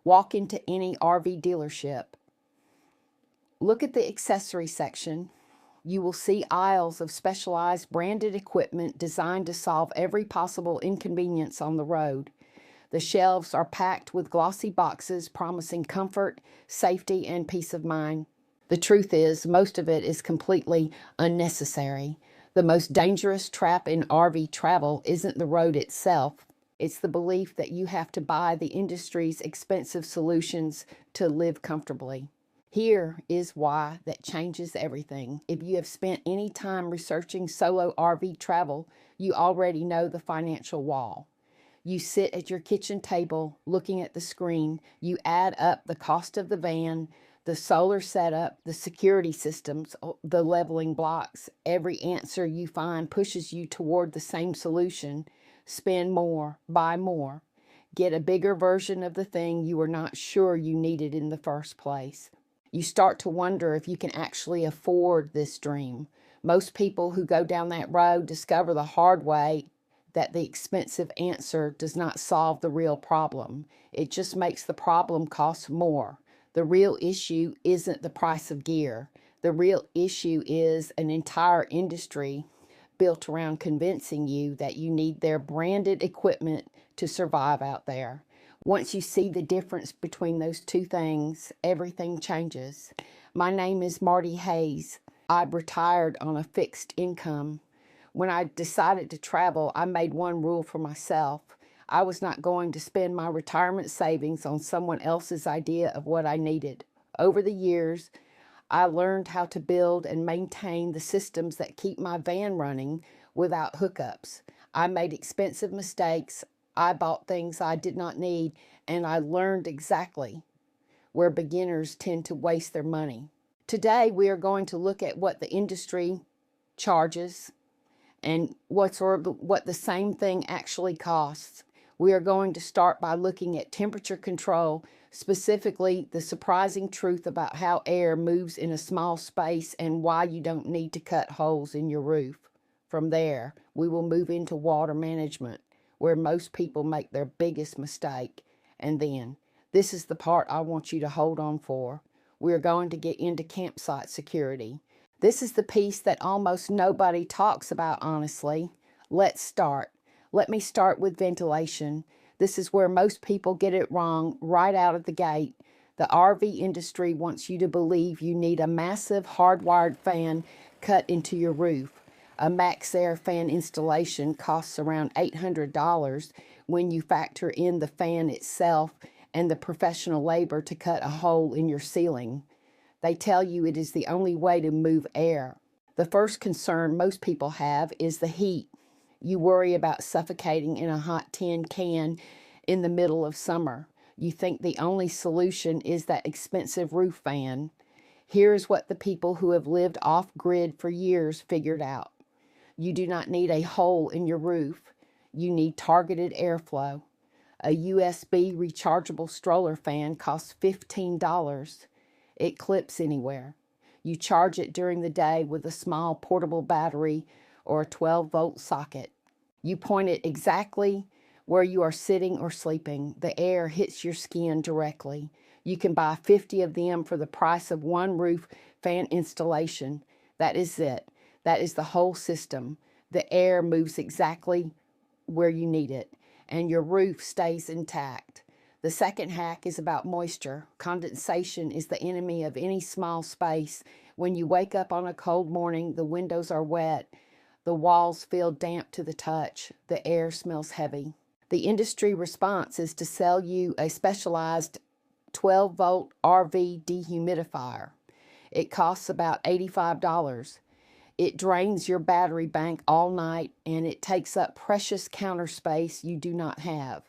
Walk into any RV dealership. Look at the accessory section. You will see aisles of specialized branded equipment designed to solve every possible inconvenience on the road. The shelves are packed with glossy boxes promising comfort, safety, and peace of mind. The truth is, most of it is completely unnecessary. The most dangerous trap in RV travel isn't the road itself. It's the belief that you have to buy the industry's expensive solutions to live comfortably. Here is why that changes everything. If you have spent any time researching solo RV travel, you already know the financial wall. You sit at your kitchen table looking at the screen. You add up the cost of the van, the solar setup, the security systems, the leveling blocks. Every answer you find pushes you toward the same solution. Spend more, buy more. Get a bigger version of the thing you were not sure you needed in the first place. You start to wonder if you can actually afford this dream. Most people who go down that road discover the hard way that the expensive answer does not solve the real problem. It just makes the problem cost more. The real issue isn't the price of gear. The real issue is an entire industry built around convincing you that you need their branded equipment to survive out there. Once you see the difference between those two things, everything changes. My name is Marty Hayes. I retired on a fixed income. When I decided to travel, I made one rule for myself. I was not going to spend my retirement savings on someone else's idea of what I needed. Over the years, I learned how to build and maintain the systems that keep my van running without hookups. I made expensive mistakes. I bought things I did not need, and I learned exactly where beginners tend to waste their money. Today, we are going to look at what the industry charges and what the same thing actually costs. We are going to start by looking at temperature control, specifically the surprising truth about how air moves in a small space and why you don't need to cut holes in your roof. From there, we will move into water management, where most people make their biggest mistake. And then, this is the part I want you to hold on for. We are going to get into campsite security. This is the piece that almost nobody talks about, honestly. Let's start. Let me start with ventilation. This is where most people get it wrong right out of the gate. The RV industry wants you to believe you need a massive hardwired fan cut into your roof. A MaxxAir fan installation costs around $800 when you factor in the fan itself and the professional labor to cut a hole in your ceiling. They tell you it is the only way to move air. The first concern most people have is the heat. You worry about suffocating in a hot tin can in the middle of summer. You think the only solution is that expensive roof fan. Here's what the people who have lived off-grid for years figured out. You do not need a hole in your roof. You need targeted airflow. A USB rechargeable stroller fan costs $15. It clips anywhere. You charge it during the day with a small portable battery or a 12-volt socket. You point it exactly where you are sitting or sleeping. The air hits your skin directly. You can buy 50 of them for the price of one roof fan installation. That is it. That is the whole system. The air moves exactly where you need it, and your roof stays intact. The second hack is about moisture. Condensation is the enemy of any small space. When you wake up on a cold morning, the windows are wet. The walls feel damp to the touch. The air smells heavy. The industry response is to sell you a specialized 12-volt RV dehumidifier. It costs about $85. It drains your battery bank all night, and it takes up precious counter space you do not have.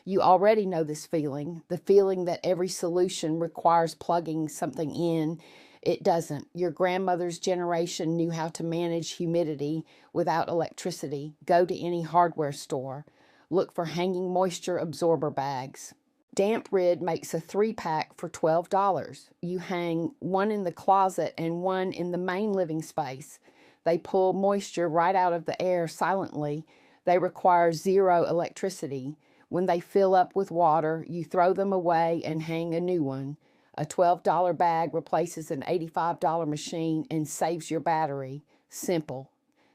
You already know this feeling, the feeling that every solution requires plugging something in. It doesn't. Your grandmother's generation knew how to manage humidity without electricity. Go to any hardware store. Look for hanging moisture absorber bags. DampRid makes a 3-pack for $12. You hang one in the closet and one in the main living space. They pull moisture right out of the air silently. They require zero electricity. When they fill up with water, you throw them away and hang a new one. A $12 bag replaces an $85 machine and saves your battery. Simple.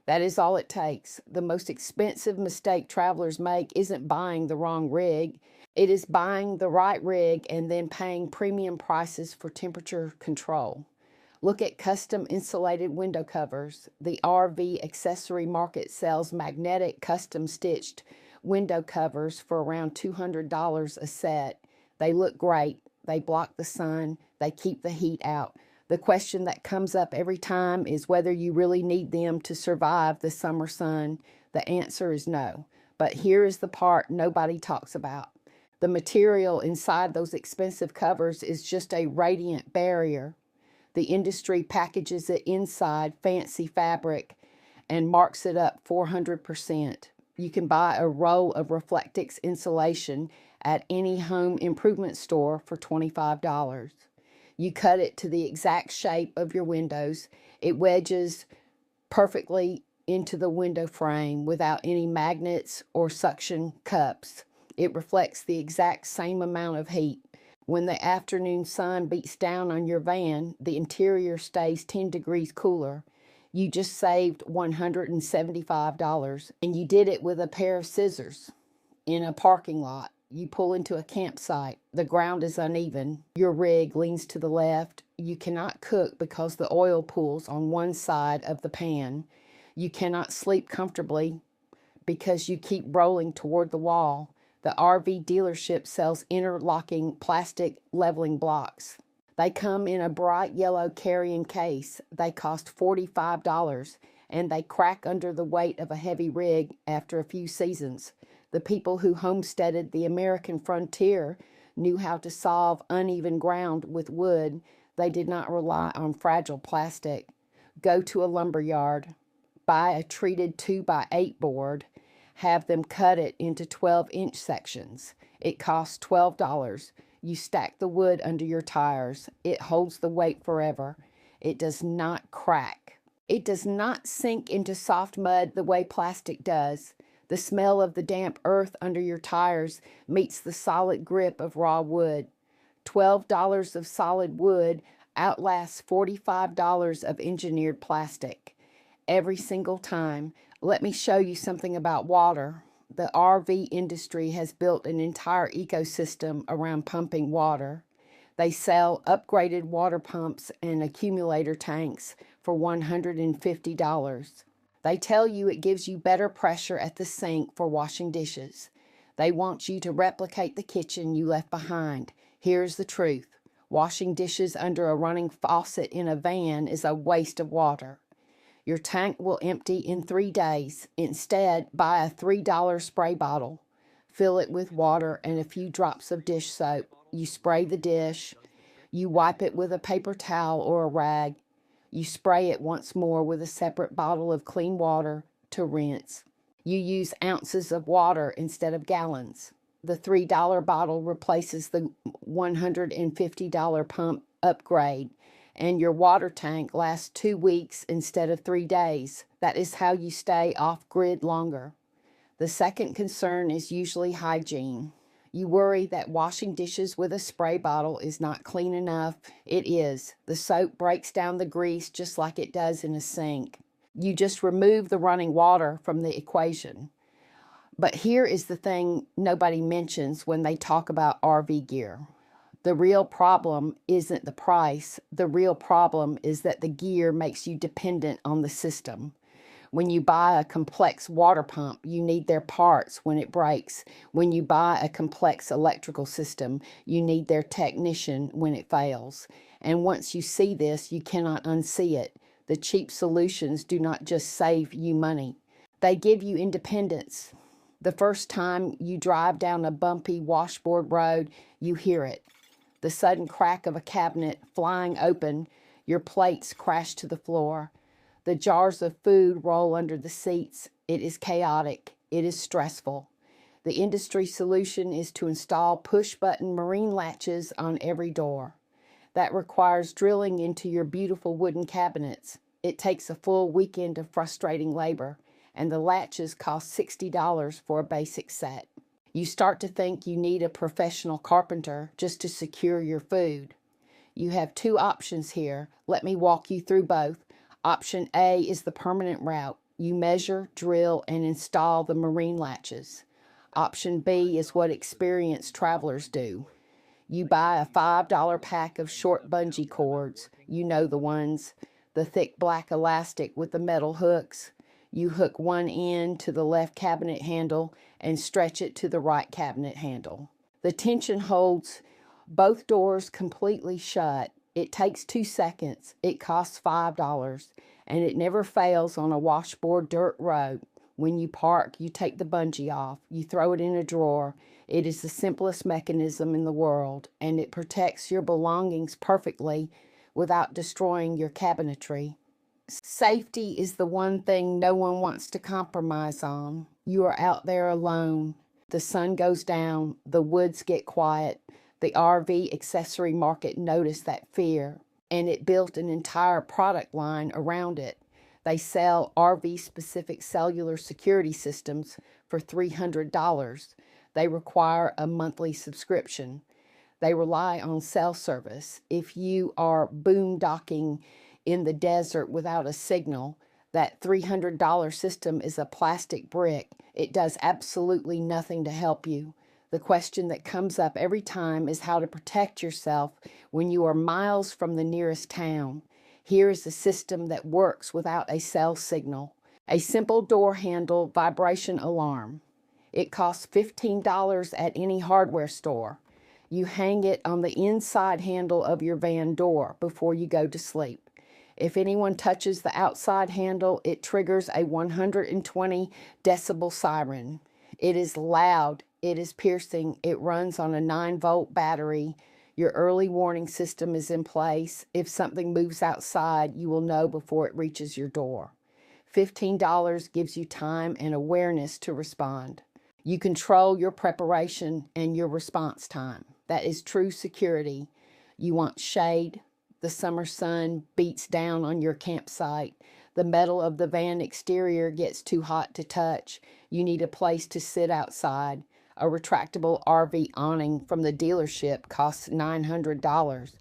That is all it takes. The most expensive mistake travelers make isn't buying the wrong rig. It is buying the right rig and then paying premium prices for temperature control. Look at custom insulated window covers. The RV accessory market sells magnetic custom stitched window covers for around $200 a set. They look great. They block the sun. They keep the heat out. The question that comes up every time is whether you really need them to survive the summer sun. The answer is no. But here is the part nobody talks about. The material inside those expensive covers is just a radiant barrier. The industry packages it inside fancy fabric and marks it up 400%. You can buy a roll of Reflectix insulation at any home improvement store for $25. You cut it to the exact shape of your windows. It wedges perfectly into the window frame without any magnets or suction cups. It reflects the exact same amount of heat. When the afternoon sun beats down on your van, the interior stays 10 degrees cooler. You just saved $175, and you did it with a pair of scissors in a parking lot. You pull into a campsite. The ground is uneven. Your rig leans to the left. You cannot cook because the oil pools on one side of the pan. You cannot sleep comfortably because you keep rolling toward the wall. The RV dealership sells interlocking plastic leveling blocks. They come in a bright yellow carrying case. They cost $45, and they crack under the weight of a heavy rig after a few seasons. The people who homesteaded the American frontier knew how to solve uneven ground with wood. They did not rely on fragile plastic. Go to a lumber yard, buy a treated 2x8 board, have them cut it into 12-inch sections. It costs $12. You stack the wood under your tires. It holds the weight forever. It does not crack. It does not sink into soft mud the way plastic does. The smell of the damp earth under your tires meets the solid grip of raw wood. $12 of solid wood outlasts $45 of engineered plastic. Every single time. Let me show you something about water. The RV industry has built an entire ecosystem around pumping water. They sell upgraded water pumps and accumulator tanks for $150. They tell you it gives you better pressure at the sink for washing dishes. They want you to replicate the kitchen you left behind. Here's the truth. Washing dishes under a running faucet in a van is a waste of water. Your tank will empty in 3 days. Instead, buy a $3 spray bottle. Fill it with water and a few drops of dish soap. You spray the dish. You wipe it with a paper towel or a rag. You spray it once more with a separate bottle of clean water to rinse. You use ounces of water instead of gallons. The $3 bottle replaces the $150 pump upgrade, and your water tank lasts 2 weeks instead of 3 days. That is how you stay off-grid longer. The second concern is usually hygiene. You worry that washing dishes with a spray bottle is not clean enough. It is. The soap breaks down the grease just like it does in a sink. You just remove the running water from the equation. But here is the thing nobody mentions when they talk about RV gear. The real problem isn't the price. The real problem is that the gear makes you dependent on the system. When you buy a complex water pump, you need their parts when it breaks. When you buy a complex electrical system, you need their technician when it fails. And once you see this, you cannot unsee it. The cheap solutions do not just save you money. They give you independence. The first time you drive down a bumpy washboard road, you hear it. The sudden crack of a cabinet flying open, your plates crash to the floor. The jars of food roll under the seats. It is chaotic. It is stressful. The industry solution is to install push-button marine latches on every door. That requires drilling into your beautiful wooden cabinets. It takes a full weekend of frustrating labor, and the latches cost $60 for a basic set. You start to think you need a professional carpenter just to secure your food. You have two options here. Let me walk you through both. Option A is the permanent route. You measure, drill, and install the marine latches. Option B is what experienced travelers do. You buy a $5 pack of short bungee cords. You know the ones, the thick black elastic with the metal hooks. You hook one end to the left cabinet handle and stretch it to the right cabinet handle. The tension holds both doors completely shut. It takes 2 seconds. It costs $5, and it never fails on a washboard dirt road. When you park, you take the bungee off. You throw it in a drawer. It is the simplest mechanism in the world, and it protects your belongings perfectly without destroying your cabinetry. Safety is the one thing no one wants to compromise on. You are out there alone. The sun goes down. The woods get quiet. The RV accessory market noticed that fear, and it built an entire product line around it. They sell RV-specific cellular security systems for $300. They require a monthly subscription. They rely on cell service. If you are boondocking in the desert without a signal, that $300 system is a plastic brick. It does absolutely nothing to help you. The question that comes up every time is how to protect yourself when you are miles from the nearest town. Here is a system that works without a cell signal. A simple door handle vibration alarm. It costs $15 at any hardware store. You hang it on the inside handle of your van door before you go to sleep. If anyone touches the outside handle, it triggers a 120 decibel siren. It is loud. It is piercing. It runs on a 9-volt battery. Your early warning system is in place. If something moves outside, you will know before it reaches your door. $15 gives you time and awareness to respond. You control your preparation and your response time. That is true security. You want shade. The summer sun beats down on your campsite. The metal of the van exterior gets too hot to touch. You need a place to sit outside. A retractable RV awning from the dealership costs $900.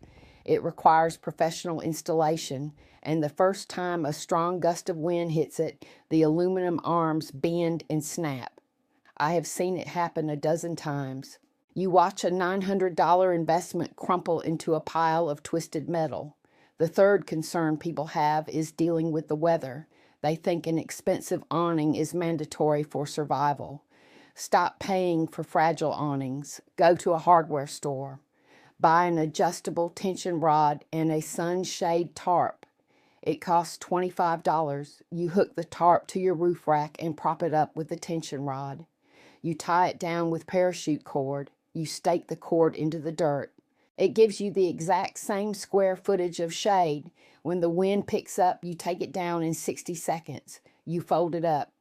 It requires professional installation, and the first time a strong gust of wind hits it, the aluminum arms bend and snap. I have seen it happen a dozen times. You watch a $900 investment crumple into a pile of twisted metal. The third concern people have is dealing with the weather. They think an expensive awning is mandatory for survival. Stop paying for fragile awnings. Go to a hardware store. Buy an adjustable tension rod and a sunshade tarp. It costs $25. You hook the tarp to your roof rack and prop it up with the tension rod. You tie it down with parachute cord. You stake the cord into the dirt. It gives you the exact same square footage of shade. When the wind picks up, you take it down in 60 seconds. You fold it up.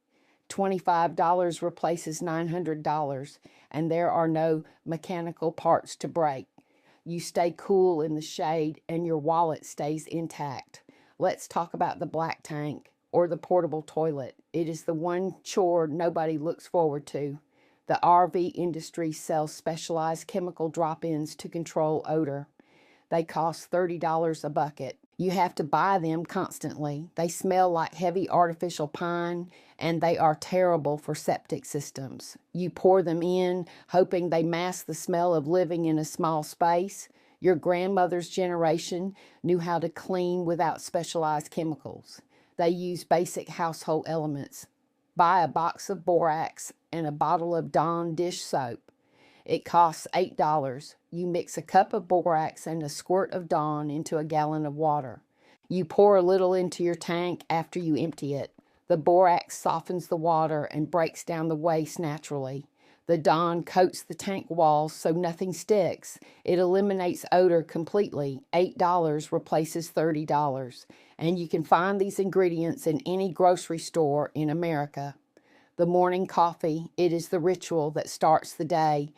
$25 replaces $900, and there are no mechanical parts to break. You stay cool in the shade, and your wallet stays intact. Let's talk about the black tank or the portable toilet. It is the one chore nobody looks forward to. The RV industry sells specialized chemical drop-ins to control odor. They cost $30 a bucket. You have to buy them constantly. They smell like heavy artificial pine, and they are terrible for septic systems. You pour them in, hoping they mask the smell of living in a small space. Your grandmother's generation knew how to clean without specialized chemicals. They use basic household elements. Buy a box of borax and a bottle of Dawn dish soap. It costs $8. You mix a cup of borax and a squirt of Dawn into a gallon of water. You pour a little into your tank after you empty it. The borax softens the water and breaks down the waste naturally. The Dawn coats the tank walls so nothing sticks. It eliminates odor completely. $8 replaces $30. And you can find these ingredients in any grocery store in America. The morning coffee, it is the ritual that starts the day.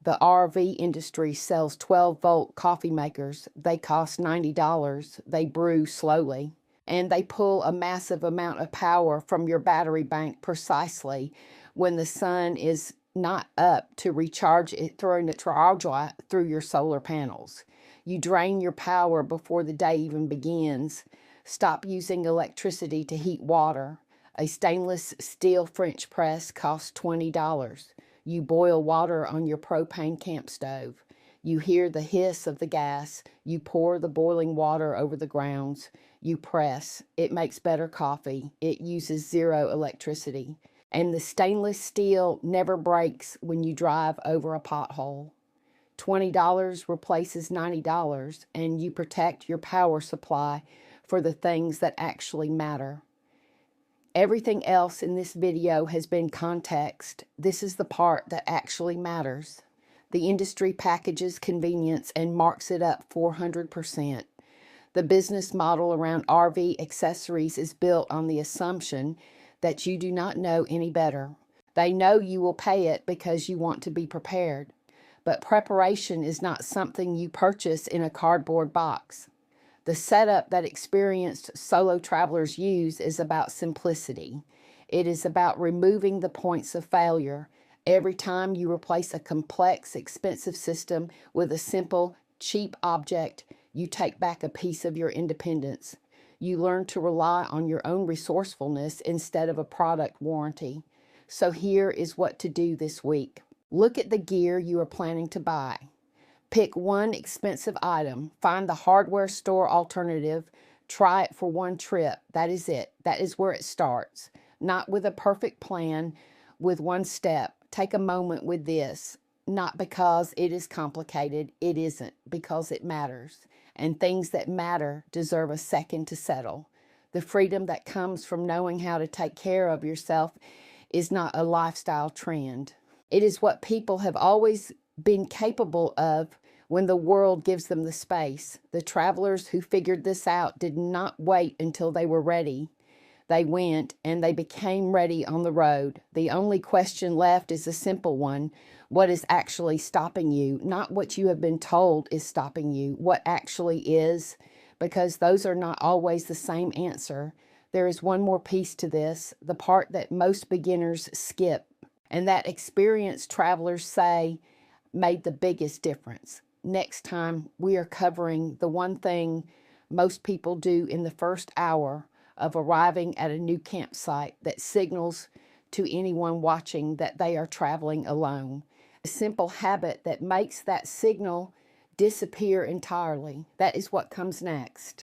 The RV industry sells 12-volt coffee makers. They cost $90. They brew slowly. And they pull a massive amount of power from your battery bank precisely when the sun is not up, to recharge it through your solar panels. You drain your power before the day even begins. Stop using electricity to heat water. A stainless steel French press costs $20. You boil water on your propane camp stove. You hear the hiss of the gas. You pour the boiling water over the grounds. You press. It makes better coffee. It uses zero electricity. And the stainless steel never breaks when you drive over a pothole. $20 replaces $90, and you protect your power supply for the things that actually matter. Everything else in this video has been context. This is the part that actually matters. The industry packages convenience and marks it up 400%. The business model around RV accessories is built on the assumption that you do not know any better. They know you will pay it because you want to be prepared. But preparation is not something you purchase in a cardboard box. The setup that experienced solo travelers use is about simplicity. It is about removing the points of failure. Every time you replace a complex, expensive system with a simple, cheap object, you take back a piece of your independence. You learn to rely on your own resourcefulness instead of a product warranty. So here is what to do this week. Look at the gear you are planning to buy. Pick one expensive item. Find the hardware store alternative. Try it for one trip. That is it. That is where it starts. Not with a perfect plan, with one step. Take a moment with this. Not because it is complicated. It isn't. Because it matters. And things that matter deserve a second to settle. The freedom that comes from knowing how to take care of yourself is not a lifestyle trend. It is what people have always been capable of when the world gives them the space. The travelers who figured this out did not wait until they were ready. They went and they became ready on the road. The only question left is a simple one. What is actually stopping you? Not what you have been told is stopping you. What actually is? Because those are not always the same answer. There is one more piece to this, the part that most beginners skip, and that experienced travelers say made the biggest difference. Next time, we are covering the one thing most people do in the first hour of arriving at a new campsite that signals to anyone watching that they are traveling alone. A simple habit that makes that signal disappear entirely. That is what comes next.